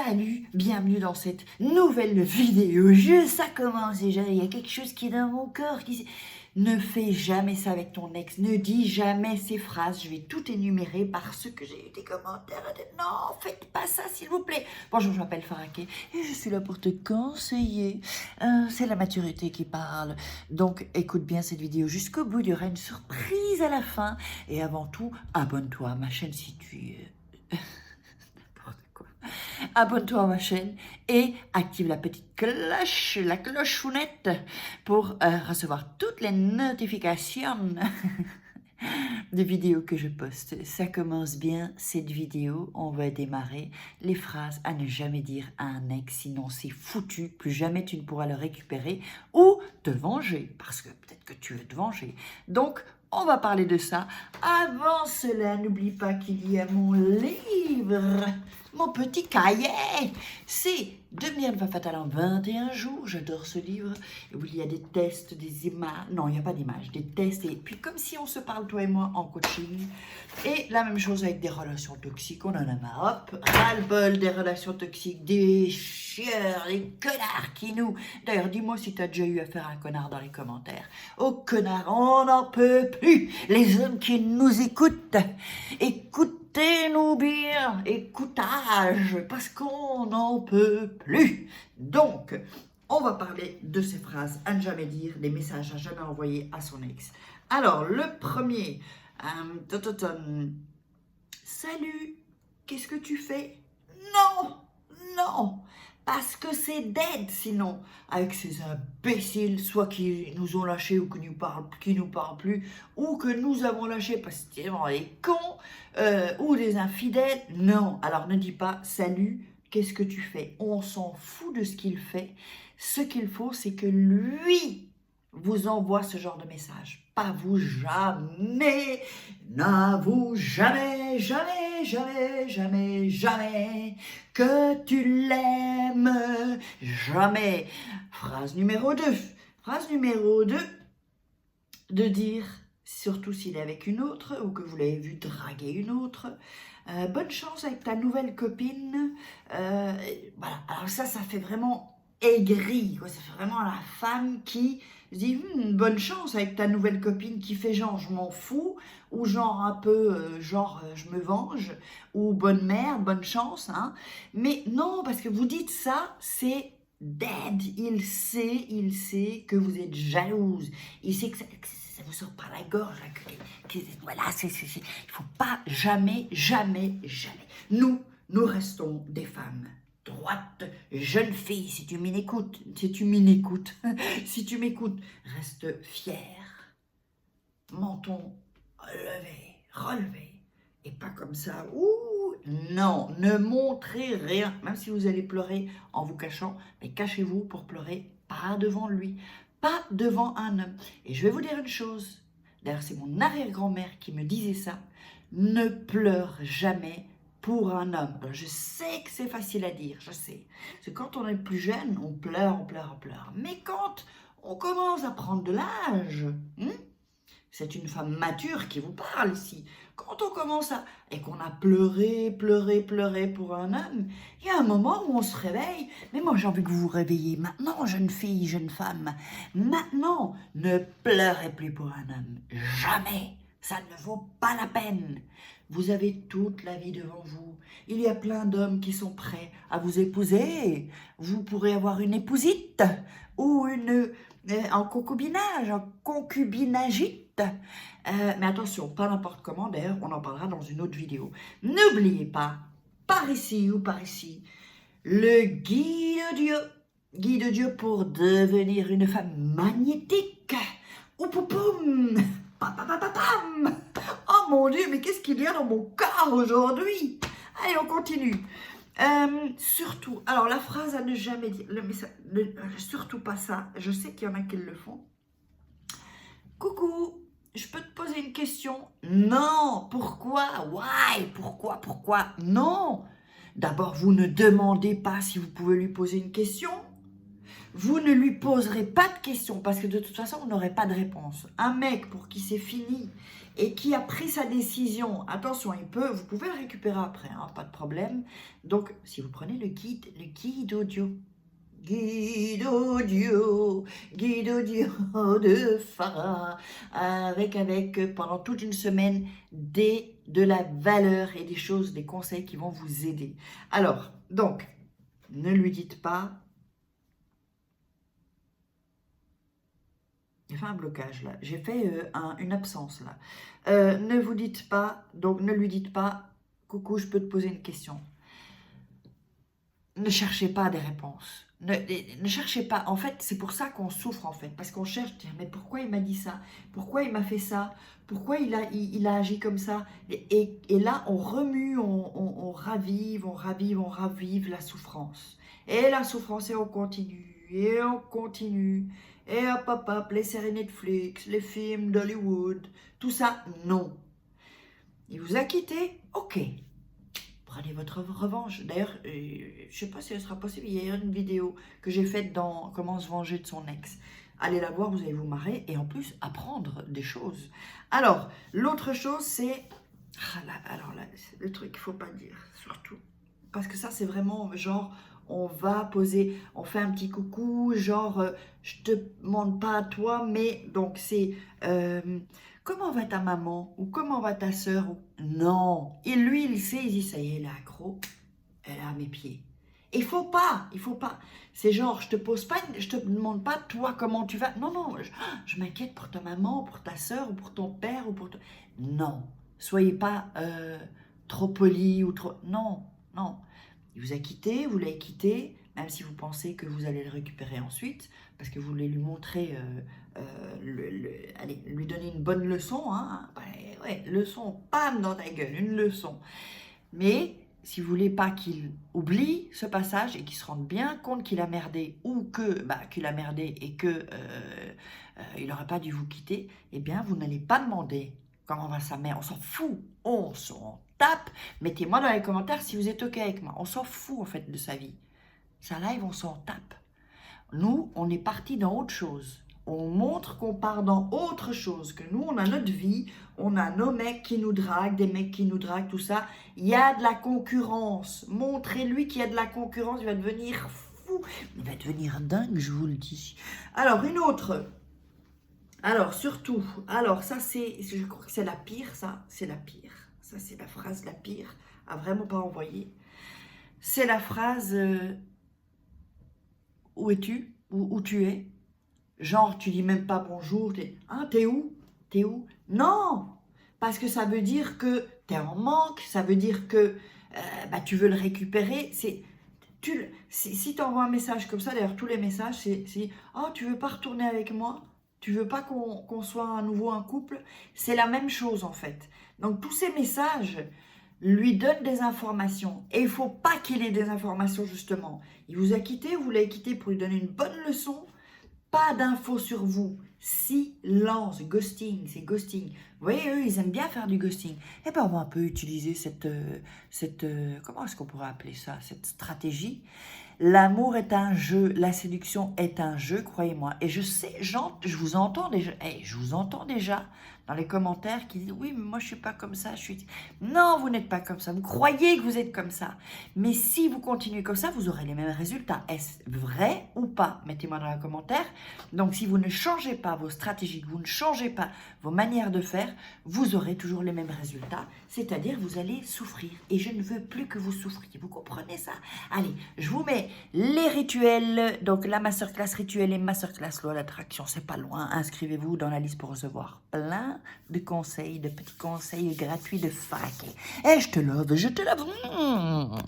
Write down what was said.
Salut, bienvenue dans cette nouvelle vidéo. Ça commence déjà, il y a quelque chose qui est dans mon corps qui... Ne fais jamais ça avec ton ex, ne dis jamais ces phrases. Je vais tout énumérer parce que j'ai eu des commentaires. Non, faites pas ça s'il vous plaît. Bonjour, je m'appelle Faraké et je suis là pour te conseiller. C'est la maturité qui parle. Donc écoute bien cette vidéo jusqu'au bout, il y aura une surprise à la fin. Et avant tout, abonne-toi à ma chaîne si tu... Abonne-toi à ma chaîne et active la petite cloche, la clochounette pour recevoir toutes les notifications des vidéos que je poste. Ça commence bien cette vidéo, on va démarrer les phrases à ne jamais dire à un ex, sinon c'est foutu, plus jamais tu ne pourras le récupérer ou te venger, parce que peut-être que tu veux te venger. Donc, on va parler de ça. Avant cela, n'oublie pas qu'il y a mon livre, mon petit cahier. C'est Devenir une femme fatale en 21 jours. J'adore ce livre. Où il y a des tests, des images. Non, il n'y a pas d'images, des tests. Et puis comme si on se parle, toi et moi, en coaching. Et la même chose avec des relations toxiques. On en a marre. Hop, ras-le-bol des relations toxiques, des chieurs, des connards qui nous... D'ailleurs, dis-moi si tu as déjà eu affaire à un connard dans les commentaires. Oh, connard, on n'en peut plus. Les hommes qui nous écoutent. Écoutez-nous bien, écoutage, parce qu'on n'en peut plus. Donc, on va parler de ces phrases à ne jamais dire, des messages à jamais envoyer à son ex. Alors, le premier, salut, qu'est-ce que tu fais? Non, non, parce que c'est dead sinon, avec ces imbéciles, soit qui nous ont lâchés ou qui nous parlent plus, ou que nous avons lâchés parce que c'est vraiment des cons, ou des infidèles. Non, alors ne dis pas salut, qu'est-ce que tu fais? On s'en fout de ce qu'il fait. Ce qu'il faut, c'est que lui vous envoie ce genre de message. Pas vous, jamais, n'avoue jamais, jamais, jamais, jamais, jamais que tu l'aimes, jamais. Phrase numéro 2. Phrase numéro 2, de dire, surtout s'il est avec une autre ou que vous l'avez vu draguer une autre, bonne chance avec ta nouvelle copine. Voilà, alors ça fait vraiment aigri, quoi. Ça fait vraiment la femme qui se dit bonne chance avec ta nouvelle copine, qui fait genre je m'en fous, ou genre un peu je me venge, ou bonne merde, bonne chance, hein. Mais non, parce que vous dites ça, c'est dead. Il sait que vous êtes jalouse, il sait que ça vous sort par la gorge, là, voilà, il faut pas jamais, jamais, jamais. Nous restons des femmes droite, jeune fille, si tu m'écoutes, si tu m'écoutes, reste fière, menton relevé, et pas comme ça, ouh, non, ne montrez rien, même si vous allez pleurer en vous cachant, mais cachez-vous pour pleurer, pas devant lui, pas devant un homme. Et je vais vous dire une chose, d'ailleurs c'est mon arrière-grand-mère qui me disait ça, ne pleure jamais pour un homme. Alors, je sais que c'est facile à dire, je sais. Parce que quand on est plus jeune, on pleure. Mais quand on commence à prendre de l'âge, c'est une femme mature qui vous parle ici. Quand on commence à... et qu'on a pleuré pour un homme, il y a un moment où on se réveille. Mais moi, j'ai envie que vous vous réveilliez maintenant, jeune fille, jeune femme. Maintenant, ne pleurez plus pour un homme. Jamais. Ça ne vaut pas la peine. Vous avez toute la vie devant vous. Il y a plein d'hommes qui sont prêts à vous épouser. Vous pourrez avoir une épousite ou une en concubinagite. Mais attention, pas n'importe comment. D'ailleurs, on en parlera dans une autre vidéo. N'oubliez pas, par ici ou par ici, le guide de Dieu. Guide de Dieu pour devenir une femme magnétique. Ou poupoum. Pam. Oh mon Dieu, mais qu'est-ce qu'il y a dans mon corps aujourd'hui? Allez, on continue. Surtout, alors la phrase à ne jamais dire, surtout pas ça, je sais qu'il y en a qui le font. Coucou, je peux te poser une question? Non, pourquoi? Why? Pourquoi? Non. D'abord, vous ne demandez pas si vous pouvez lui poser une question. Vous ne lui poserez pas de questions parce que de toute façon, vous n'aurez pas de réponse. Un mec pour qui c'est fini et qui a pris sa décision. Attention, vous pouvez le récupérer après, hein, pas de problème. Donc, si vous prenez le guide audio, guide audio de Farah, avec pendant toute une semaine de la valeur et des choses, des conseils qui vont vous aider. Alors, donc, ne lui dites pas. J'ai fait un blocage là, j'ai fait une absence là. Ne vous dites pas, donc ne lui dites pas, coucou, je peux te poser une question. Ne cherchez pas des réponses. Ne cherchez pas. En fait, c'est pour ça qu'on souffre en fait, parce qu'on cherche. Mais pourquoi il m'a dit ça? Pourquoi il m'a fait ça? Pourquoi il a agi comme ça? Et là, on remue, on ravive la souffrance. Et la souffrance, et on continue, et on continue. Et hop, les séries Netflix, les films d'Hollywood, tout ça, non. Il vous a quitté? Ok. Prenez votre revanche. D'ailleurs, je ne sais pas si ce sera possible, il y a une vidéo que j'ai faite dans Comment se venger de son ex. Allez la voir, vous allez vous marrer et en plus apprendre des choses. Alors, l'autre chose, c'est... alors là, c'est le truc qu'il ne faut pas dire, surtout. Parce que ça, c'est vraiment genre, on va poser, on fait un petit coucou, genre, je te demande pas à toi, mais donc c'est... comment va ta maman? Ou comment va ta soeur? Non. Et lui, il sait, il dit, ça y est, elle est accro. Elle est à mes pieds. Il faut pas. C'est genre, je te demande pas, toi, comment tu vas. Non, je m'inquiète pour ta maman, pour ta soeur, ou pour ton père, ou pour toi. Non. Soyez pas trop poli ou trop... Non. Il vous a quitté, vous l'avez quitté, même si vous pensez que vous allez le récupérer ensuite, parce que vous voulez lui montrer, allez, lui donner une bonne leçon, hein, ouais, leçon, pam, dans ta gueule, une leçon. Mais si vous voulez pas qu'il oublie ce passage et qu'il se rende bien compte qu'il a merdé, ou qu'il a merdé et que il n'aurait pas dû vous quitter, eh bien, vous n'allez pas demander comment va sa mère, on s'en fout, on s'en tape. Mettez-moi dans les commentaires si vous êtes ok avec moi. On s'en fout en fait de sa vie. Sa live, on s'en tape. Nous, on est parti dans autre chose. On montre qu'on part dans autre chose, que nous, on a notre vie, on a nos mecs qui nous draguent, des mecs qui nous draguent, tout ça. Il y a de la concurrence. Montrez-lui qu'il y a de la concurrence, il va devenir fou. Il va devenir dingue, je vous le dis. Alors, une autre... Alors, surtout, ça c'est, je crois que c'est la pire, ça, c'est la pire. Ça c'est la phrase la pire, à vraiment pas envoyer. C'est la phrase, où es-tu? Où tu es? Genre, tu dis même pas bonjour, t'es où? T'es où? Non! Parce que ça veut dire que t'es en manque, ça veut dire que tu veux le récupérer, si tu envoies un message comme ça, d'ailleurs tous les messages, c'est oh, tu veux pas retourner avec moi? Tu veux pas qu'on soit à nouveau un couple? C'est la même chose en fait. Donc tous ces messages lui donnent des informations. Et il ne faut pas qu'il ait des informations justement. Il vous a quitté, vous l'avez quitté pour lui donner une bonne leçon. Pas d'infos sur vous. Silence, ghosting, c'est ghosting. Vous voyez, eux, ils aiment bien faire du ghosting. Eh bien, on va un peu utiliser cette comment est-ce qu'on pourrait appeler ça? Cette stratégie. L'amour est un jeu, la séduction est un jeu, croyez-moi. Et je sais, je vous entends déjà, je vous entends déjà dans les commentaires qui disent « Oui, mais moi je suis pas comme ça, je suis... » Non, vous n'êtes pas comme ça, vous croyez que vous êtes comme ça. Mais si vous continuez comme ça, vous aurez les mêmes résultats. Est-ce vrai ou pas? Mettez-moi dans les commentaires. Donc si vous ne changez pas vos stratégies, que vous ne changez pas vos manières de faire, vous aurez toujours les mêmes résultats. C'est-à-dire vous allez souffrir. Et je ne veux plus que vous souffriez. Vous comprenez ça? Allez, je vous mets les rituels, donc la masterclass rituel et masterclass loi d'attraction, c'est pas loin. Inscrivez-vous dans la liste pour recevoir plein de conseils, de petits conseils gratuits de fac. Et je te love.